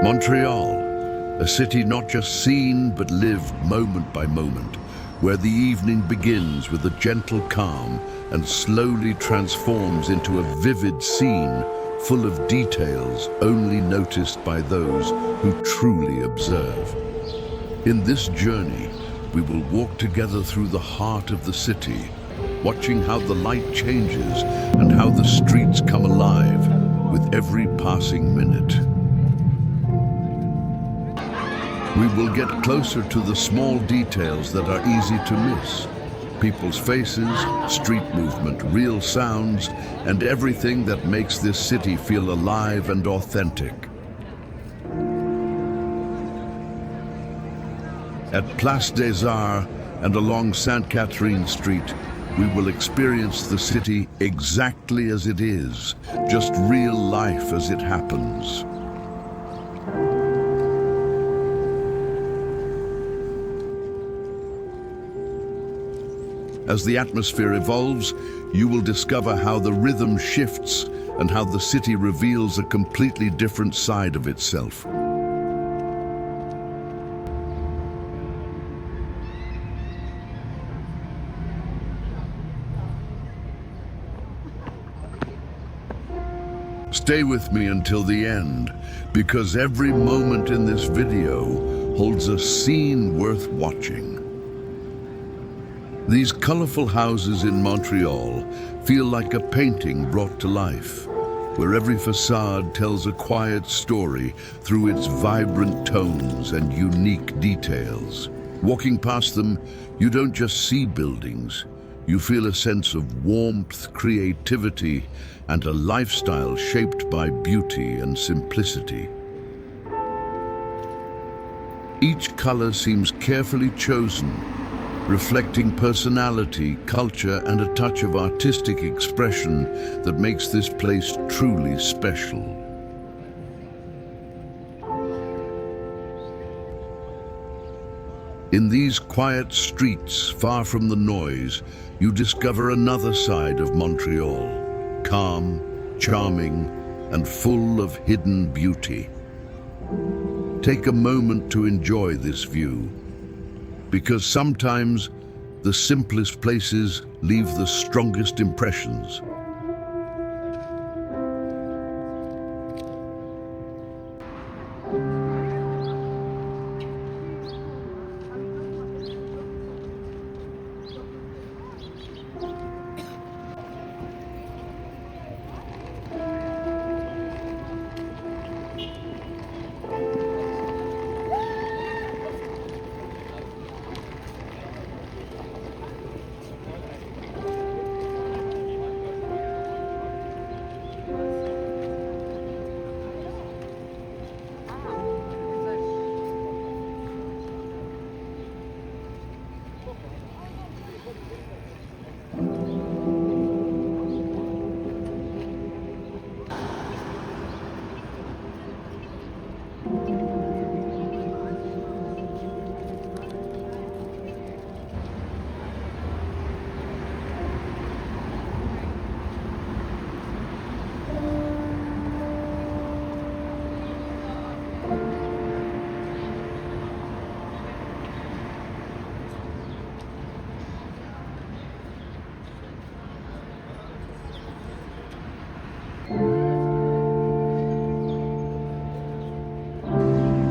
Montreal, a city not just seen but lived moment by moment, where the evening begins with a gentle calm and slowly transforms into a vivid scene full of details only noticed by those who truly observe. In this journey, we will walk together through the heart of the city, watching how the light changes and how the streets come alive with every passing minute. We will get closer to the small details that are easy to miss. People's faces, street movement, real sounds, and everything that makes this city feel alive and authentic. At Place des Arts and along Sainte Catherine Street, we will experience the city exactly as it is, just real life as it happens. As the atmosphere evolves, you will discover how the rhythm shifts and how the city reveals a completely different side of itself. Stay with me until the end, because every moment in this video holds a scene worth watching. These colorful houses in Montreal feel like a painting brought to life, where every facade tells a quiet story through its vibrant tones and unique details. Walking past them, you don't just see buildings, you feel a sense of warmth, creativity, and a lifestyle shaped by beauty and simplicity. Each color seems carefully chosen, reflecting personality, culture, and a touch of artistic expression that makes this place truly special. In these quiet streets, far from the noise, you discover another side of Montreal, calm, charming, and full of hidden beauty. Take a moment to enjoy this view, because sometimes the simplest places leave the strongest impressions.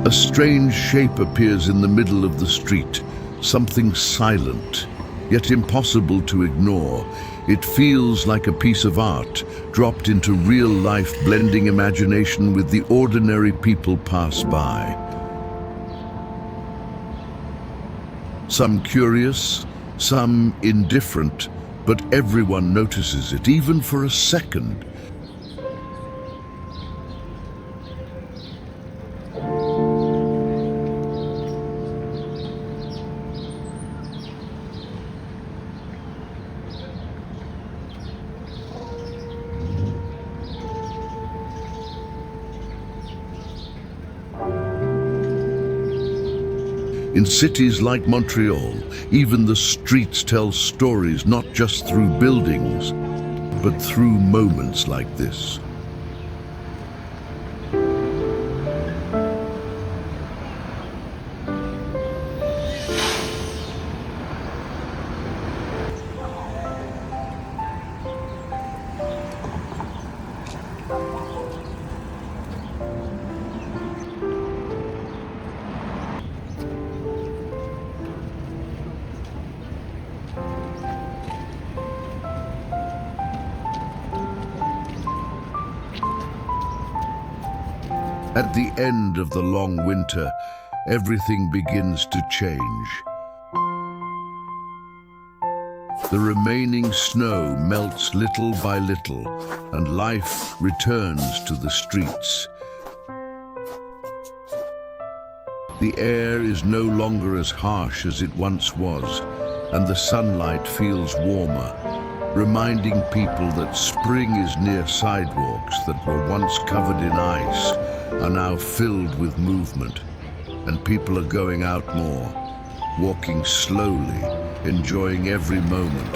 A strange shape appears in the middle of the street, something silent, yet impossible to ignore. It feels like a piece of art, dropped into real life, blending imagination with the ordinary people pass by. Some curious, some indifferent, but everyone notices it, even for a second. In cities like Montreal, even the streets tell stories not just through buildings, but through moments like this. At the end of the long winter, everything begins to change. The remaining snow melts little by little, and life returns to the streets. The air is no longer as harsh as it once was, and the sunlight feels warmer, reminding people that spring is near. Sidewalks that were once covered in ice are now filled with movement, and people are going out more, walking slowly, enjoying every moment.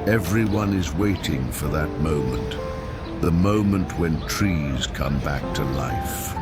Everyone is waiting for that moment, the moment when trees come back to life.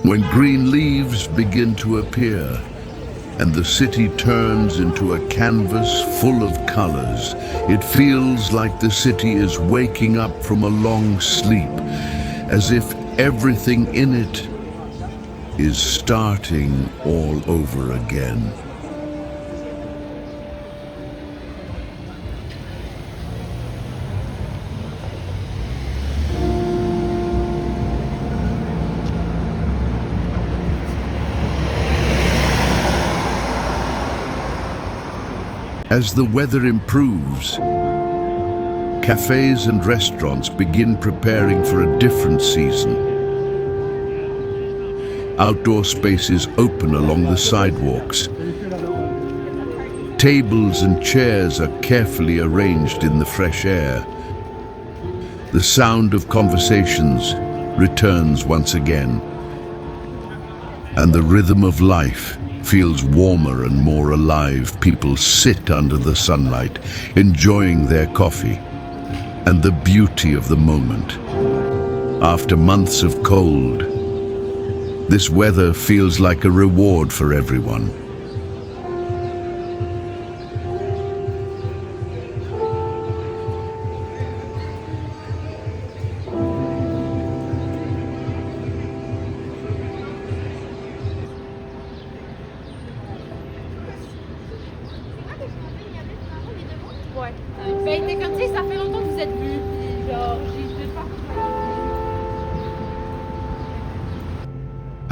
When green leaves begin to appear and the city turns into a canvas full of colors, it feels like the city is waking up from a long sleep, as if everything in it is starting all over again. As the weather improves, cafes and restaurants begin preparing for a different season. Outdoor spaces open along the sidewalks. Tables and chairs are carefully arranged in the fresh air. The sound of conversations returns once again, and the rhythm of life feels warmer and more alive. People sit under the sunlight, enjoying their coffee and the beauty of the moment. After months of cold, this weather feels like a reward for everyone. Ouais. Ben, t'es comme ça fait longtemps que vous êtes vus, puis genre, j'ai vu pas.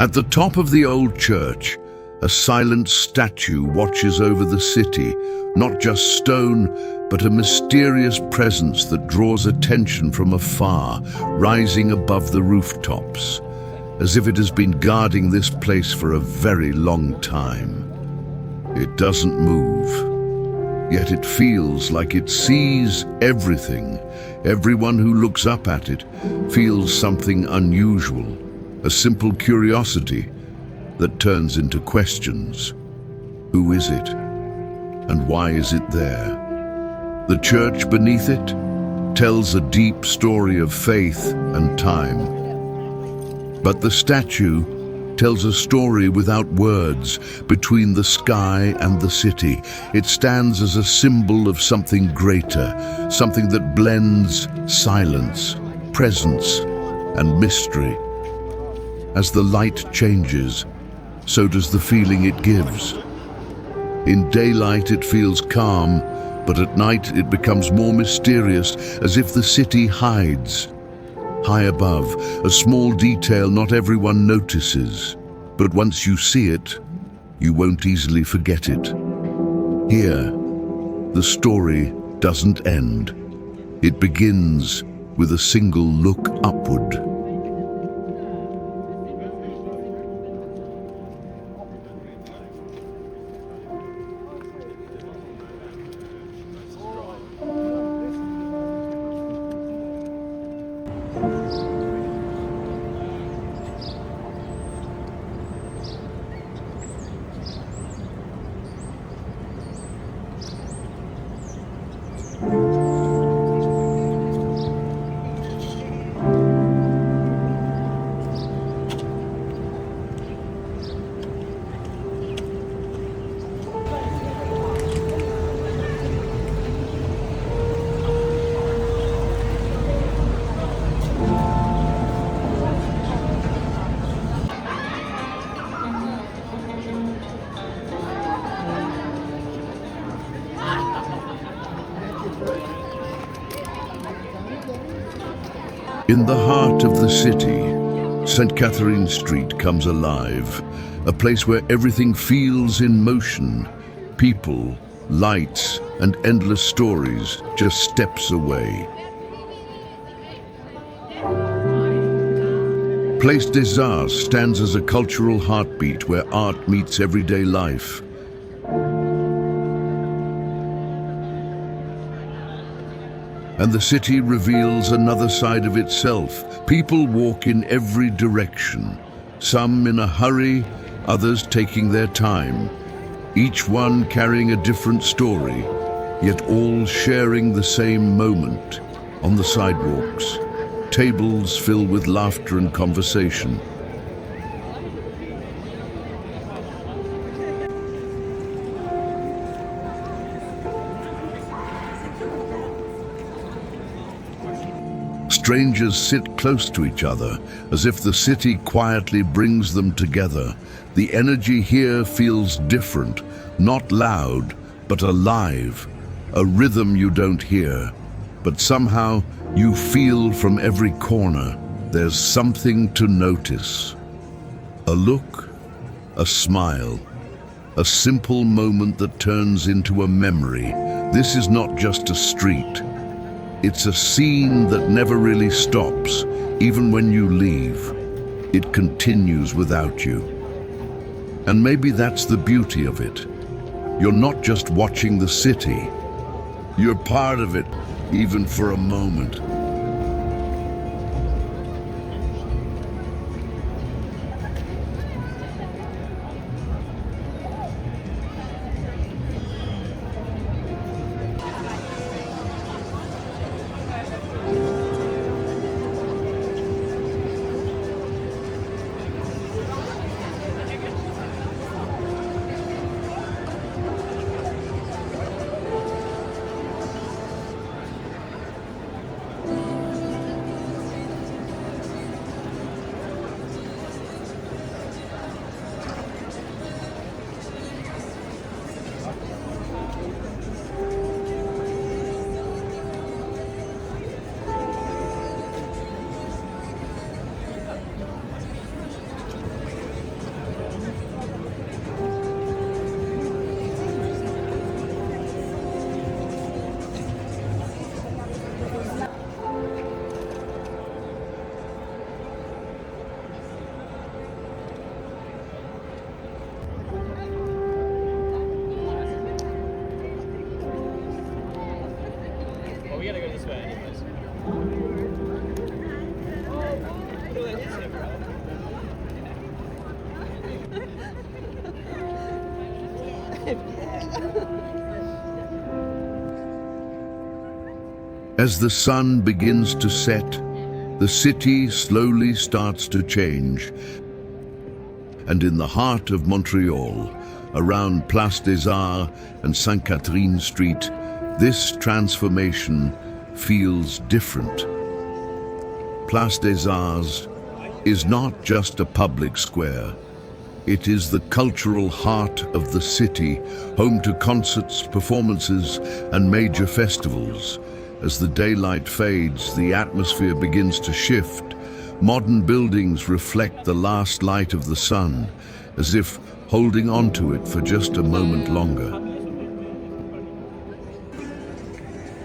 At the top of the old church, a silent statue watches over the city, not just stone, but a mysterious presence that draws attention from afar, rising above the rooftops, as if it has been guarding this place for a very long time. It doesn't move. Yet it feels like it sees everything. Everyone who looks up at it feels something unusual, a simple curiosity that turns into questions. Who is it? And why is it there? The church beneath it tells a deep story of faith and time. But the statue tells a story without words, between the sky and the city. It stands as a symbol of something greater, something that blends silence, presence, and mystery. As the light changes, so does the feeling it gives. In daylight it feels calm, but at night it becomes more mysterious, as if the city hides. High above, a small detail not everyone notices, but once you see it, you won't easily forget it. Here, the story doesn't end. It begins with a single look upward. In the heart of the city, St. Catherine Street comes alive, a place where everything feels in motion. People, lights, and endless stories just steps away. Place des Arts stands as a cultural heartbeat where art meets everyday life. And the city reveals another side of itself. People walk in every direction, some in a hurry, others taking their time, each one carrying a different story, yet all sharing the same moment on the sidewalks, tables filled with laughter and conversation. Strangers sit close to each other, as if the city quietly brings them together. The energy here feels different, not loud, but alive. A rhythm you don't hear, but somehow you feel from every corner. There's something to notice. A look, a smile, a simple moment that turns into a memory. This is not just a street. It's a scene that never really stops, even when you leave. It continues without you. And maybe that's the beauty of it. You're not just watching the city. You're part of it, even for a moment. We gotta go this way anyways. As the sun begins to set, the city slowly starts to change. And in the heart of Montreal, around Place des Arts and St. Catherine Street, this transformation feels different. Place des Arts is not just a public square. It is the cultural heart of the city, home to concerts, performances, and major festivals. As the daylight fades, the atmosphere begins to shift. Modern buildings reflect the last light of the sun, as if holding on to it for just a moment longer.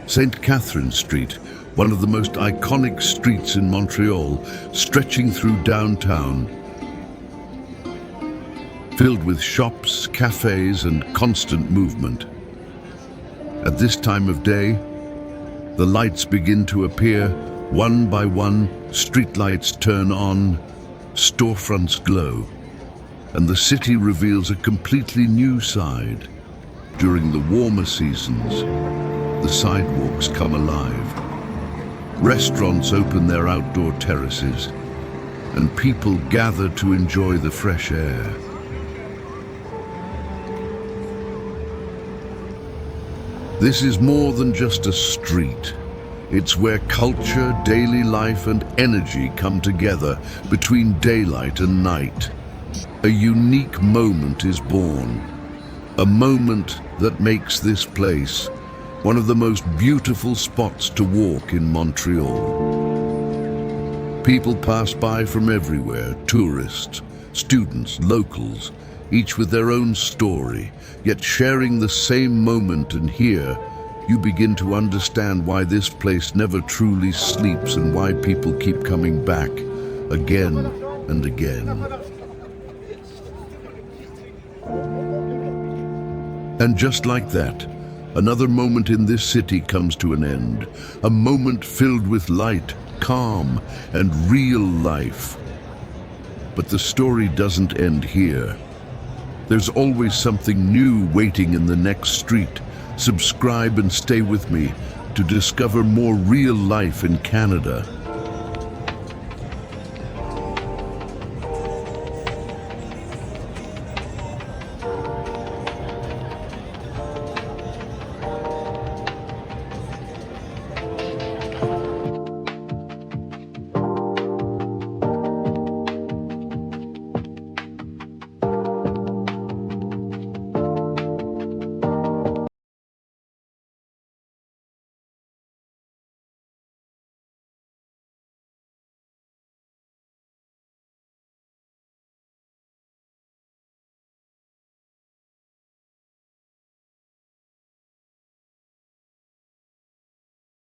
St. Catherine Street, one of the most iconic streets in Montreal, stretching through downtown, filled with shops, cafes, and constant movement. At this time of day, the lights begin to appear. One by one, streetlights turn on, storefronts glow, and the city reveals a completely new side. During the warmer seasons, the sidewalks come alive. Restaurants open their outdoor terraces, and people gather to enjoy the fresh air. This is more than just a street. It's where culture, daily life, and energy come together between daylight and night. A unique moment is born. A moment that makes this place one of the most beautiful spots to walk in Montreal. People pass by from everywhere, tourists, students, locals, each with their own story, yet sharing the same moment. And here, you begin to understand why this place never truly sleeps and why people keep coming back again and again. And just like that, another moment in this city comes to an end, a moment filled with light, calm, and real life. But the story doesn't end here. There's always something new waiting in the next street. Subscribe and stay with me to discover more real life in Canada.